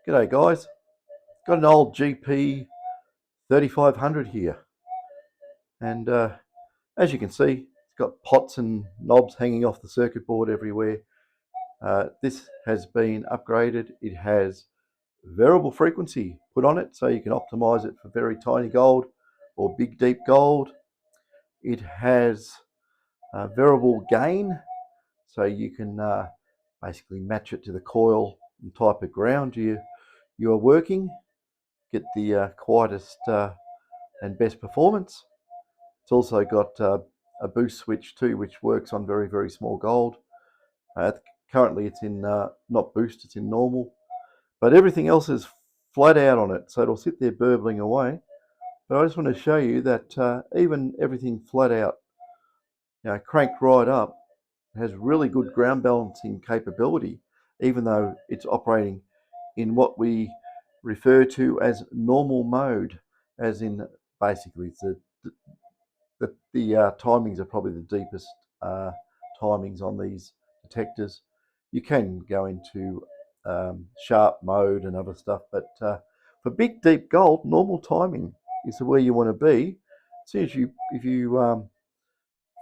G'day guys, got an old GP 3500 here, and as you can see it's got pots and knobs hanging off the circuit board everywhere. This has been upgraded. It has variable frequency put on it so you can optimize it for very tiny gold or big deep gold. It has variable gain, so you can basically match it to the coil and type of ground you are working, get the quietest and best performance. It's also got a boost switch too, which works on very, very small gold. Uh, Currently it's in not boost, it's in normal, but everything else is flat out on it, so it'll sit there burbling away. But I just want to show you that even everything flat out, cranked right up, has really good ground balancing capability, even though it's operating in what we refer to as normal mode, as in basically it's the timings are probably the deepest timings on these detectors. You can go into sharp mode and other stuff, but for big deep gold, normal timing is where you want to be. As soon as if you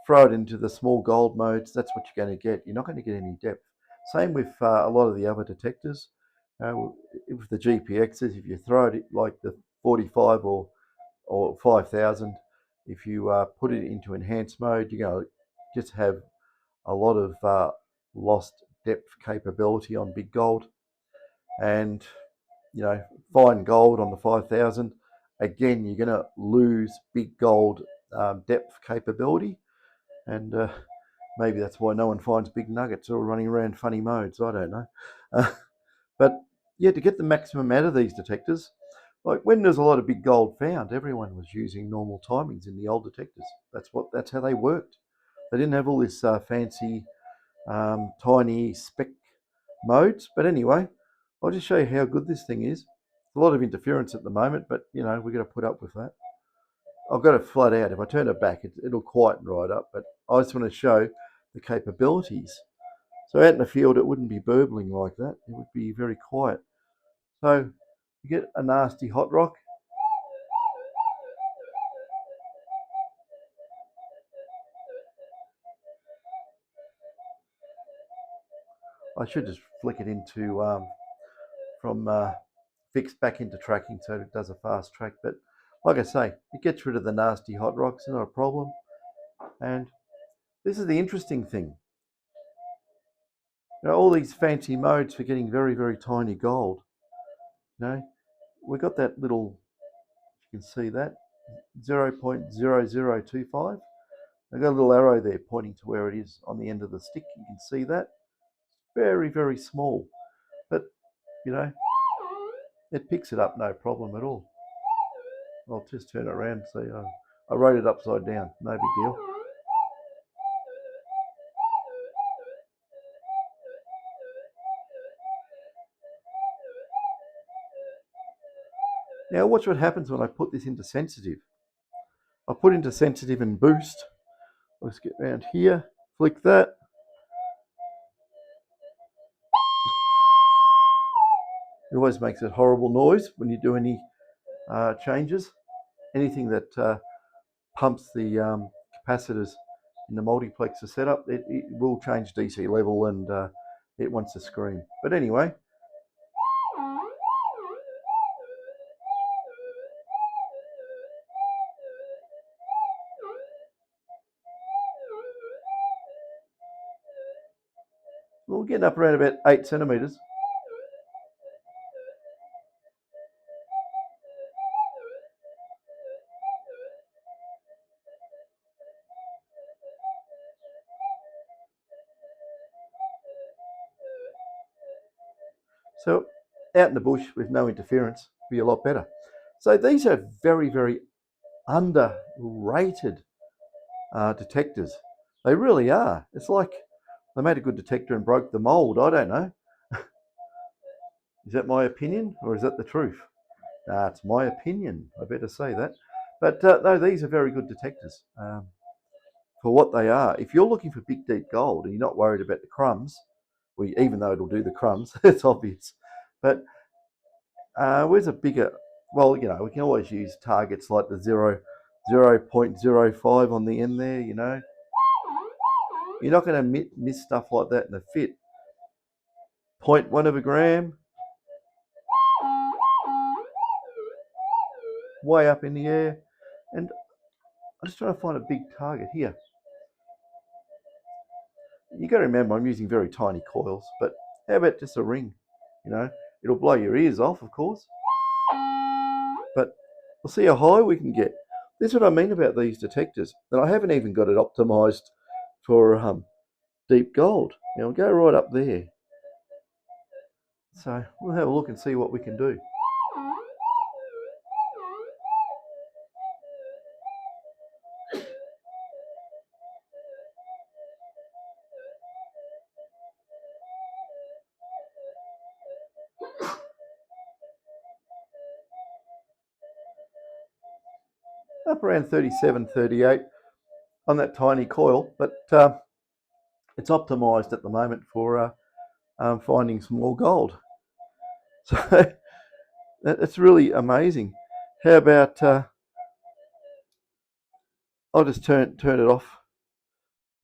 throw it into the small gold modes, that's what you're going to get. You're not going to get any depth. Same with a lot of the other detectors. With the GPXs, if you throw it like the 45 or 5000, if you put it into enhanced mode, you're going to just have a lot of lost depth capability on big gold. And fine gold on the 5000, again you're going to lose big gold depth capability. And maybe that's why no one finds big nuggets or running around funny modes, I don't know. But yeah, to get the maximum out of these detectors, like when there's a lot of big gold found, everyone was using normal timings in the old detectors. That's how they worked. They didn't have all this fancy tiny spec modes. But anyway, I'll just show you how good this thing is. A lot of interference at the moment, but we've got to put up with that. I've got it flat out. If I turn it back, it'll quieten right up. But I just want to show the capabilities. So out in the field, it wouldn't be burbling like that. It would be very quiet. So you get a nasty hot rock. I should just flick it into from fixed back into tracking so it does a fast track. But like I say, it gets rid of the nasty hot rocks, not a problem. And this is the interesting thing. All these fancy modes for getting very, very tiny gold. We got that little, you can see that, 0.0025. I've got a little arrow there pointing to where it is on the end of the stick. You can see that. Very, very small. But, it picks it up no problem at all. I'll just turn it around and see. I wrote it upside down. No big deal. Now watch what happens when I put this into sensitive. I put into sensitive and boost. Let's get around here. Flick that. It always makes a horrible noise when you do any changes. Anything that pumps the capacitors in the multiplexer setup, it will change DC level and it wants to scream. But anyway, we're getting up around about 8 centimeters. So out in the bush with no interference would be a lot better. So these are very, very underrated detectors. They really are. It's like they made a good detector and broke the mold. I don't know. Is that my opinion or is that the truth? It's my opinion. I better say that. But no, these are very good detectors for what they are. If you're looking for big, deep gold and you're not worried about the crumbs, even though it'll do the crumbs, it's obvious. But Where's a bigger? Well, you know, we can always use targets like the 0.05 on the end there. You know, you're not going to miss stuff like that in the fit. 0.1 of a gram, way up in the air, and I'm just trying to find a big target here. You got to remember, I'm using very tiny coils, but how about just a ring? You know, it'll blow your ears off, of course, but we'll see how high we can get. That's what I mean about these detectors. And I haven't even got it optimized for deep gold. You know, go right up there. So we'll have a look and see what we can do. Up around 37, 38 on that tiny coil, but it's optimized at the moment for finding small gold. So that's really amazing. How about I'll just turn it off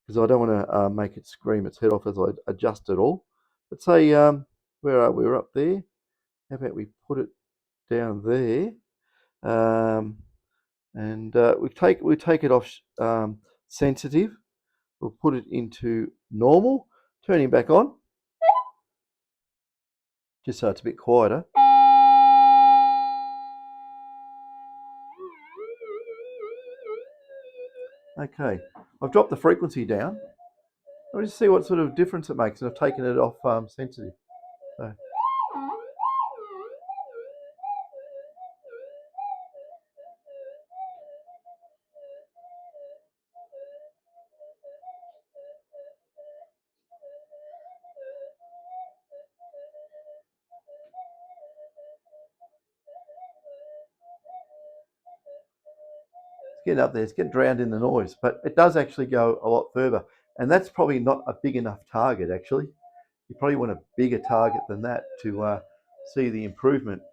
because I don't want to make it scream its head off as I adjust it all. But say, where are we? We're up there. How about we put it down there? And we take it off sensitive. We'll put it into normal. Turning back on, just so it's a bit quieter. Okay, I've dropped the frequency down. I'll just see what sort of difference it makes. I've taken it off sensitive. So. Getting up there, it's getting drowned in the noise, but it does actually go a lot further. And that's probably not a big enough target, actually. You probably want a bigger target than that to see the improvement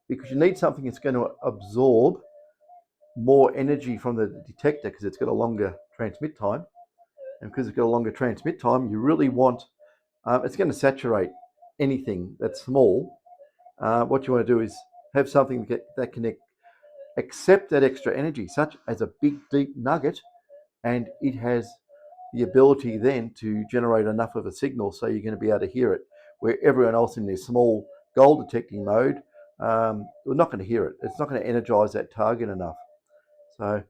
because you need something that's going to absorb more energy from the detector because it's got a longer transmit time. And because it's got a longer transmit time, you really want, it's going to saturate anything that's small. What you want to do is have something that can accept that extra energy, such as a big deep nugget, and it has the ability then to generate enough of a signal so you're going to be able to hear it, where everyone else in their small gold detecting mode, we're not going to hear it. It's not going to energize that target enough. So if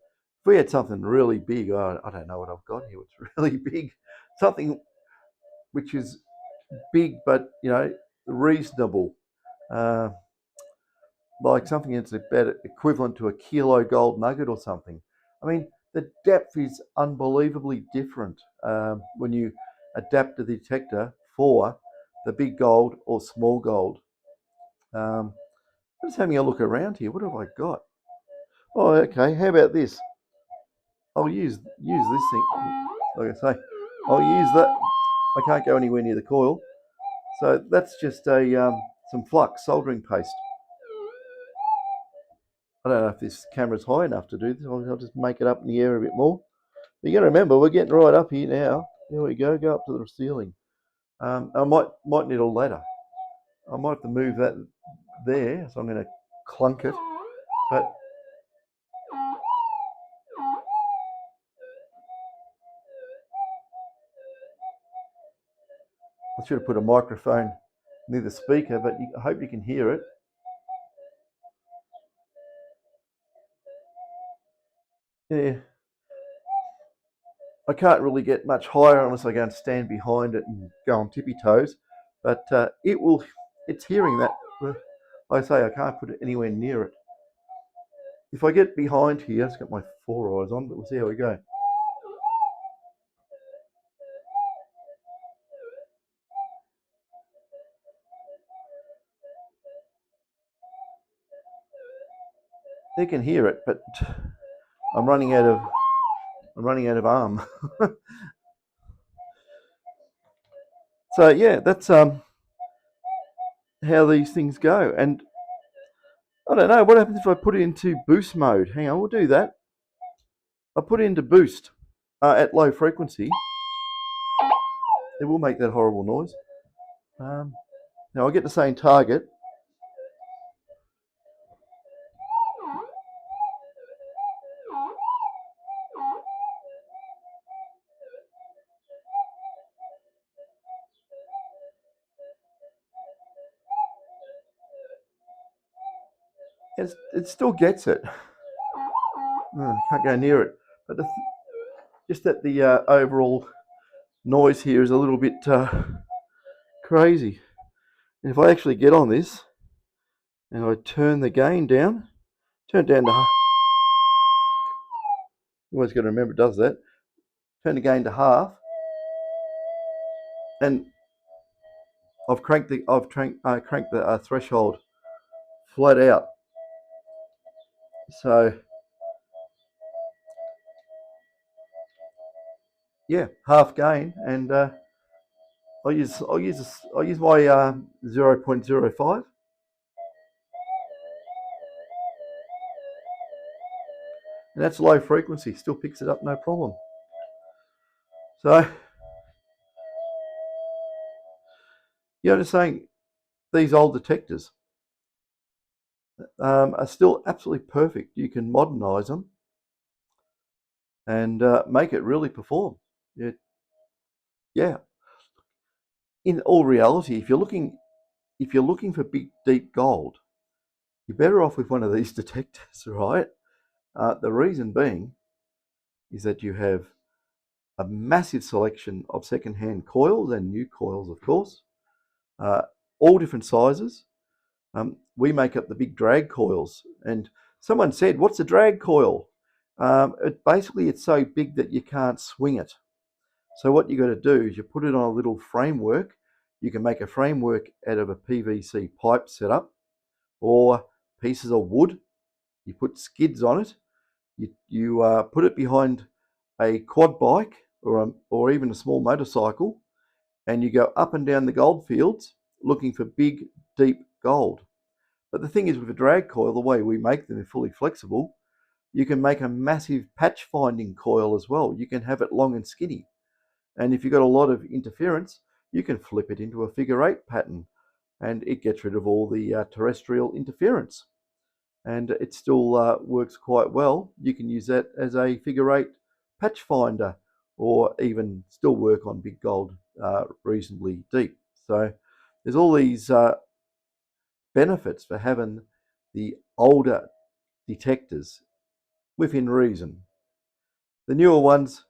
we had something really big, I don't know what I've got here, it's really big, something which is big but, you know, reasonable, like something that's about equivalent to a kilo gold nugget or something. I mean, the depth is unbelievably different when you adapt the detector for the big gold or small gold. I'm just having a look around here. What have I got? Oh, okay. How about this? I'll use this thing. Like I say, I'll use that. I can't go anywhere near the coil, so that's just a some flux soldering paste. I don't know if this camera's high enough to do this. I'll just make it up in the air a bit more. But you got to remember, we're getting right up here now. There we go. Go up to the ceiling. I might need a ladder. I might have to move that there, so I'm going to clunk it. But I should have put a microphone near the speaker, but I hope you can hear it. Yeah. I can't really get much higher unless I go and stand behind it and go on tippy toes. But it's hearing that. Like I say, I can't put it anywhere near it. If I get behind here, I've got my 4 eyes on, but we'll see how we go. You can hear it, but I'm running out of arm. So yeah, that's how these things go. And I don't know, what happens if I put it into boost mode? Hang on, we'll do that. I put it into boost at low frequency. It will make that horrible noise. Now I get the same target. It still gets it. Can't go near it. But just that the overall noise here is a little bit crazy. And if I actually get on this and I turn the gain down, turn it down to half. You always got to remember it does that. Turn the gain to half, and I've cranked the threshold flat out. So yeah, half gain, and I'll use my 0.05, and that's low frequency. Still picks it up, no problem. So you're just saying these old detectors are still absolutely perfect. You can modernise them and make it really perform. Yeah. In all reality, if you're looking for big deep gold, you're better off with one of these detectors, right? The reason being is that you have a massive selection of second-hand coils and new coils, of course, all different sizes. We make up the big drag coils, and someone said, "What's a drag coil?" Basically, it's so big that you can't swing it. So what you got to do is you put it on a little framework. You can make a framework out of a PVC pipe setup or pieces of wood. You put skids on it. You put it behind a quad bike or even a small motorcycle, and you go up and down the gold fields looking for big, deep gold. But the thing is, with a drag coil, the way we make them is fully flexible. You can make a massive patch finding coil as well. You can have it long and skinny. And if you've got a lot of interference, you can flip it into a figure-8 pattern, and it gets rid of all the terrestrial interference. And it still works quite well. You can use that as a figure-8 patch finder, or even still work on big gold reasonably deep. So there's all these benefits for having the older detectors within reason. The newer ones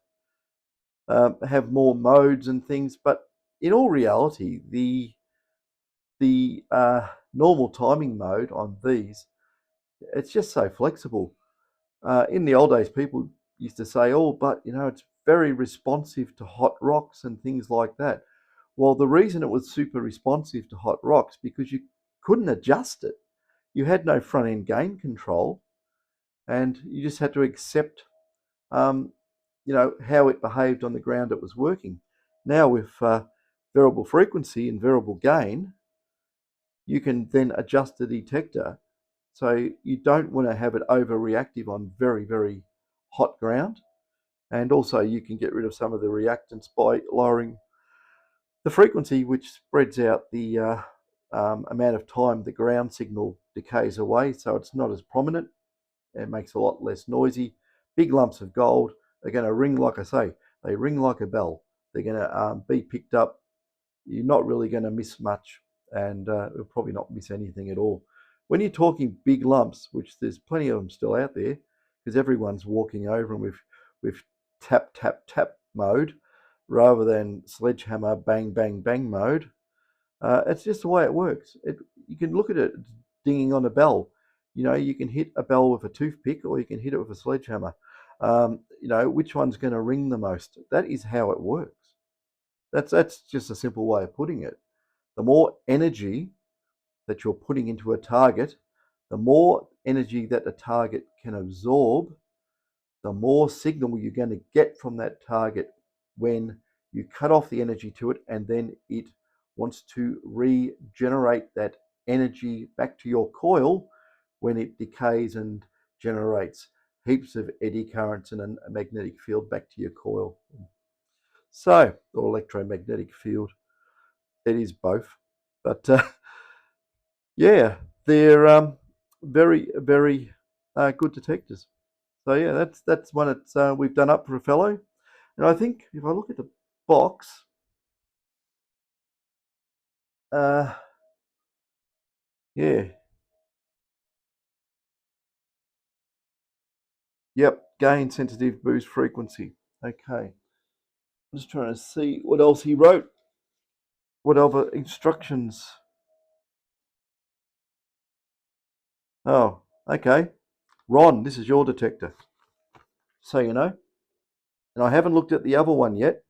have more modes and things, but in all reality, the normal timing mode on these, it's just so flexible. In the old days, people used to say, "Oh, but it's very responsive to hot rocks and things like that." Well, the reason it was super responsive to hot rocks because you couldn't adjust it. You had no front end gain control, and you just had to accept um, how it behaved on the ground it was working. Now with variable frequency and variable gain, you can then adjust the detector so you don't want to have it overreactive on very, very hot ground. And also you can get rid of some of the reactance by lowering the frequency, which spreads out the amount of time the ground signal decays away, so it's not as prominent. It makes a lot less noisy. Big lumps of gold are going to ring, like I say, they ring like a bell. They're going to be picked up. You're not really going to miss much, and you'll probably not miss anything at all. When you're talking big lumps, which there's plenty of them still out there, because everyone's walking over them with tap, tap, tap mode rather than sledgehammer, bang, bang, bang mode. It's just the way it works. You can look at it dinging on a bell. You can hit a bell with a toothpick or you can hit it with a sledgehammer. Which one's going to ring the most? That is how it works. That's just a simple way of putting it. The more energy that you're putting into a target, the more energy that the target can absorb, the more signal you're going to get from that target when you cut off the energy to it and then it wants to regenerate that energy back to your coil when it decays and generates heaps of eddy currents and a magnetic field back to your coil. So, or electromagnetic field, it is both. But yeah, they're very, very good detectors. So yeah, that's one we've done up for a fellow. And I think if I look at the box, yeah, yep, gain, sensitive, boost, frequency. Okay, I'm just trying to see what else he wrote. What other instructions? Oh, okay. Ron, this is your detector. So you know. And I haven't looked at the other one yet,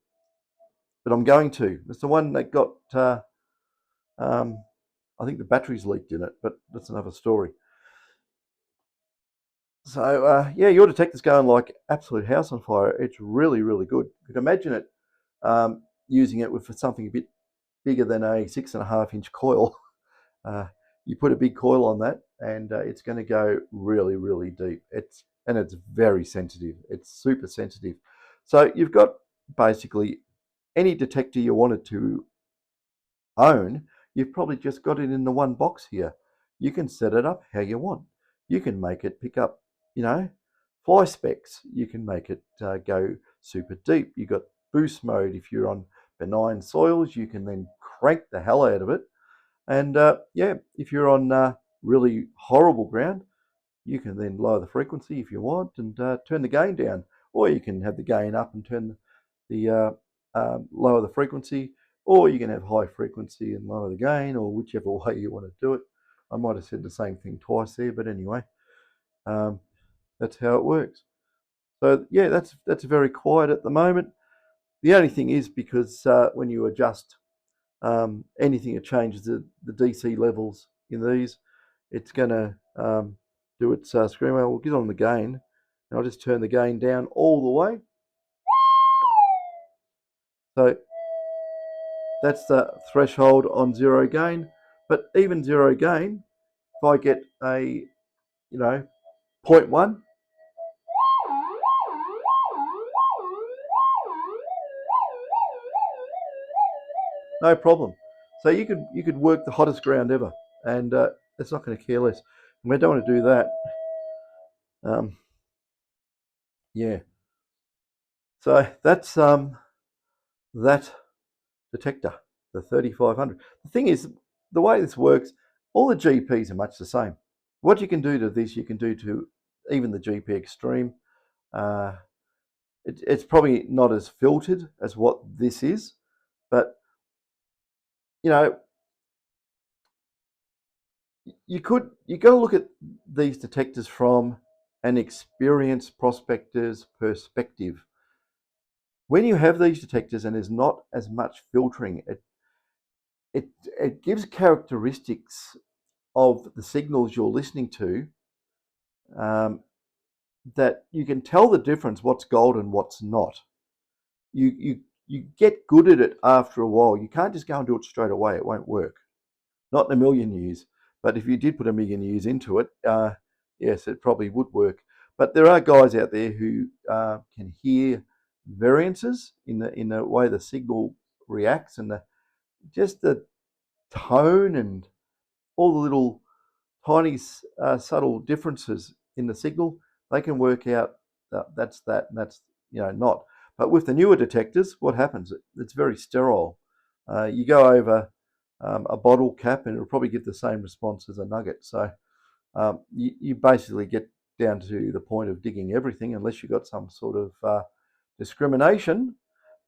but I'm going to. It's the one that got, I think the batteries leaked in it, but that's another story. So yeah, your detector's going like absolute house on fire. It's really, really good. You could imagine it using it with something a bit bigger than a 6.5-inch coil. You put a big coil on that, and it's going to go really, really deep. It's very sensitive. It's super sensitive. So you've got basically any detector you wanted to own, you've probably just got it in the one box here. You can set it up how you want. You can make it pick up, fly specks. You can make it go super deep. You've got boost mode. If you're on benign soils, you can then crank the hell out of it. And yeah, if you're on really horrible ground, you can then lower the frequency if you want and turn the gain down. Or you can have the gain up and turn the lower the frequency, or you can have high frequency and lower the gain, or whichever way you want to do it. I might have said the same thing twice there, but anyway, that's how it works. So yeah, that's very quiet at the moment. The only thing is because when you adjust anything that changes the DC levels in these, it's going to do its screamer. We'll get on the gain, and I'll just turn the gain down all the way. So that's the threshold on zero gain. But even zero gain, if I get a, you know, 0.1, no problem. So you could work the hottest ground ever, and it's not going to care less. And we don't want to do that. Yeah. So that's that detector, the 3500. The thing is, the way this works, all the GPs are much the same. What you can do to this, you can do to even the GP Extreme. Uh, it's probably not as filtered as what this is, but you know, you got to look at these detectors from an experienced prospector's perspective. When you have these detectors and there's not as much filtering, it gives characteristics of the signals you're listening to, um, that you can tell the difference what's gold and what's not. You get good at it after a while. You can't just go and do it straight away. It won't work. Not in a million years. But if you did put a million years into it, yes, it probably would work. But there are guys out there who can hear variances in the way the signal reacts, and just the tone and all the little tiny subtle differences in the signal. They can work out that's that and that's not. But with the newer detectors, what happens? It's very sterile. You go over a bottle cap and it'll probably give the same response as a nugget. So you basically get down to the point of digging everything unless you've got some sort of discrimination.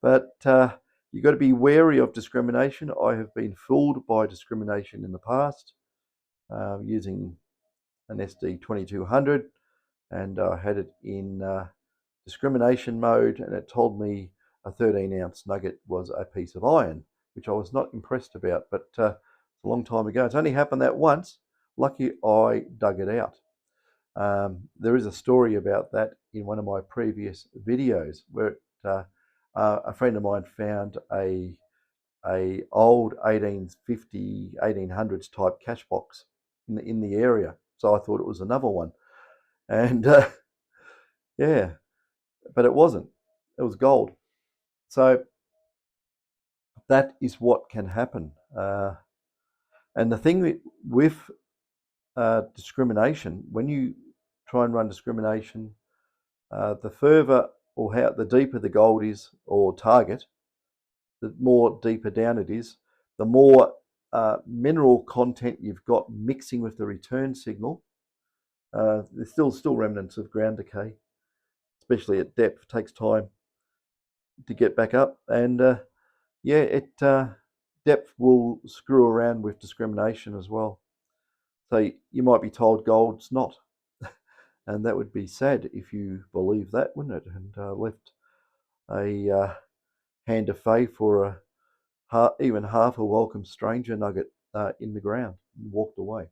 But you've got to be wary of discrimination. I have been fooled by discrimination in the past using an SD2200, and I had it in discrimination mode, and it told me a 13-ounce nugget was a piece of iron, which I was not impressed about, but it's a long time ago. It's only happened that once. Lucky I dug it out. There is a story about that in one of my previous videos where a friend of mine found a a old 1850, 1800s type cash box in the area. So I thought it was another one. And yeah, but it wasn't. It was gold. So that is what can happen. And the thing with discrimination, when you try and run discrimination, the further or the deeper the gold is or target, the more deeper down it is, the more mineral content you've got mixing with the return signal. There's still remnants of ground decay, especially at depth. It takes time to get back up, and yeah, depth will screw around with discrimination as well. So you might be told gold's not, and that would be sad if you believe that, wouldn't it? And left a hand of faith for even half a welcome stranger nugget in the ground and walked away.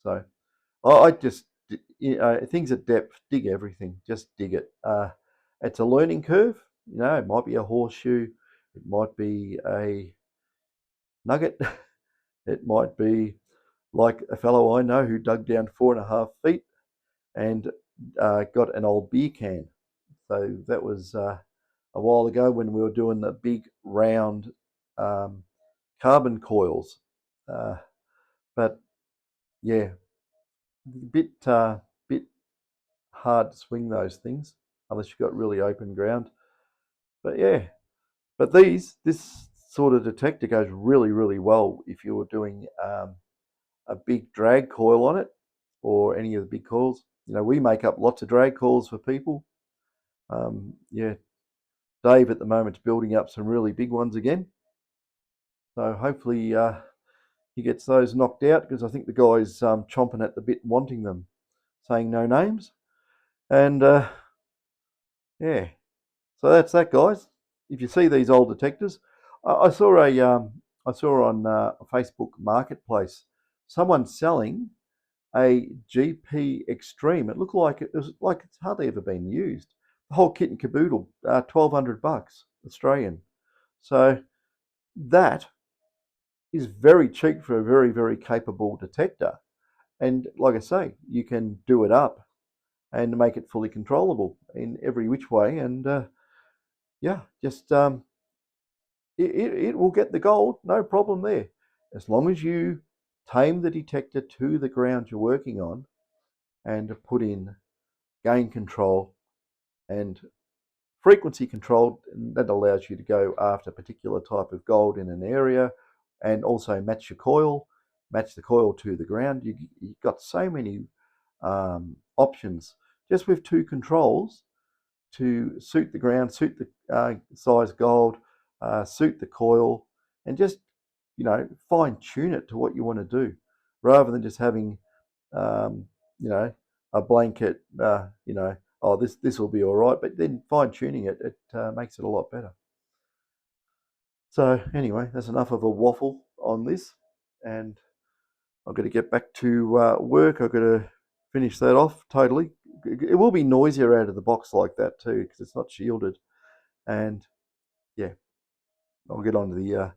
So I just, things at depth, dig everything, just dig it. It's a learning curve. It might be a horseshoe, it might be a nugget, it might be like a fellow I know who dug down 4.5 feet and got an old beer can. So that was a while ago when we were doing the big round carbon coils. But yeah, bit hard to swing those things unless you've got really open ground. But yeah, but this sort of detector goes really, really well if you're doing a big drag coil on it or any of the big coils. We make up lots of drag coils for people. Yeah, Dave at the moment's building up some really big ones again. So hopefully he gets those knocked out, because I think the guy's chomping at the bit wanting them, saying no names. And yeah, so that's that, guys. If you see these old detectors, I saw on Facebook Marketplace someone selling a GP Extreme. It looked like it's hardly ever been used. The whole kit and caboodle, $1,200 Australian. So that is very cheap for a very, very capable detector. And like I say, you can do it up and make it fully controllable in every which way. And yeah, just it will get the gold, no problem there, as long as you tame the detector to the ground you're working on and put in gain control and frequency control. And that allows you to go after a particular type of gold in an area, and also match the coil to the ground. You've got so many options just with two controls to suit the ground, suit the size gold, suit the coil, and just fine tune it to what you want to do, rather than just having um, a blanket. Oh, this will be all right, but then fine tuning it makes it a lot better. So anyway, that's enough of a waffle on this, and I've got to get back to work. I've got to finish that off totally. It will be noisier out of the box like that too, because it's not shielded. And yeah, I'll get on to the.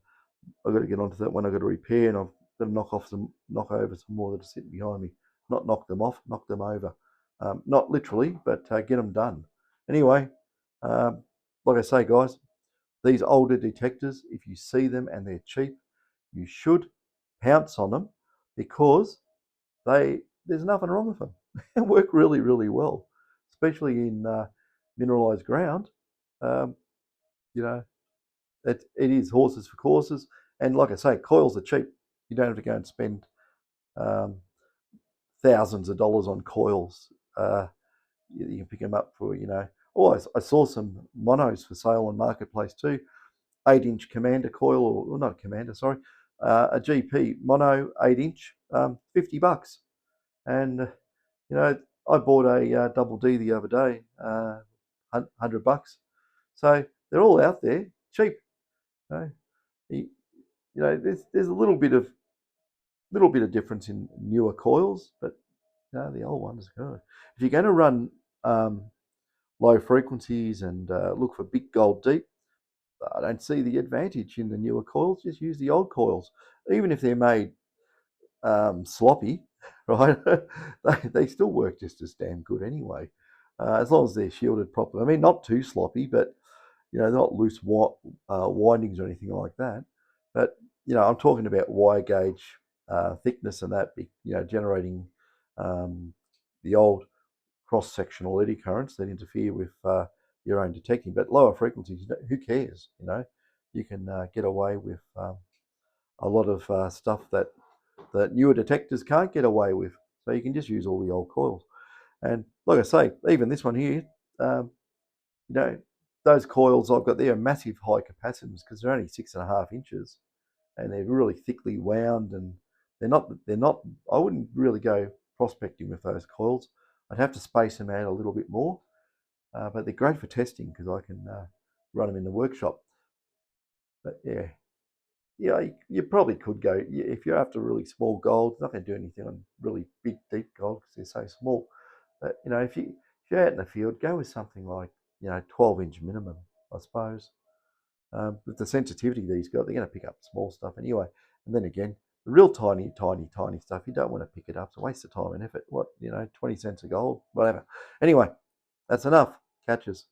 I've got to get onto that one. I've got to repair, and I've got to knock over some more that are sitting behind me. Not knock them off, knock them over. Not literally, but get them done. Anyway, like I say, guys, these older detectors, if you see them and they're cheap, you should pounce on them, because there's nothing wrong with them. They work really, really well, especially in mineralized ground. Um, you know, it is horses for courses. And like I say, coils are cheap. You don't have to go and spend um, thousands of dollars on coils. You can pick them up for, Oh, I saw some monos for sale on Marketplace too. 8-inch Commander coil, or not a Commander, sorry, a GP mono 8-inch, $50. And I bought a double D the other day, $100. So they're all out there, cheap. You there's a little bit of difference in newer coils, but the old ones. If you're going to run low frequencies and look for big gold deep, I don't see the advantage in the newer coils. Just use the old coils, even if they're made sloppy, right? they still work just as damn good anyway, as long as they're shielded properly. I mean, not too sloppy, but not loose windings or anything like that. But I'm talking about wire gauge thickness and that, generating the old cross-sectional eddy currents that interfere with your own detecting. But lower frequencies, who cares? You can get away with a lot of stuff that newer detectors can't get away with. So you can just use all the old coils. And like I say, even this one here, um, you know, those coils I've got there are massive high capacitance because they're only 6.5 inches and they're really thickly wound, and they're not. I wouldn't really go prospecting with those coils. I'd have to space them out a little bit more, but they're great for testing because I can run them in the workshop. But yeah, you probably could go if you're after really small gold. It's not going to do anything on really big, deep gold because they're so small. But if you're out in the field, go with something like 12-inch minimum, I suppose. With the sensitivity these got, they're going to pick up small stuff anyway. And then again, the real tiny, tiny, tiny stuff, you don't want to pick it up. It's a waste of time and effort. What 20 cents of gold, whatever. Anyway, that's enough. Catches.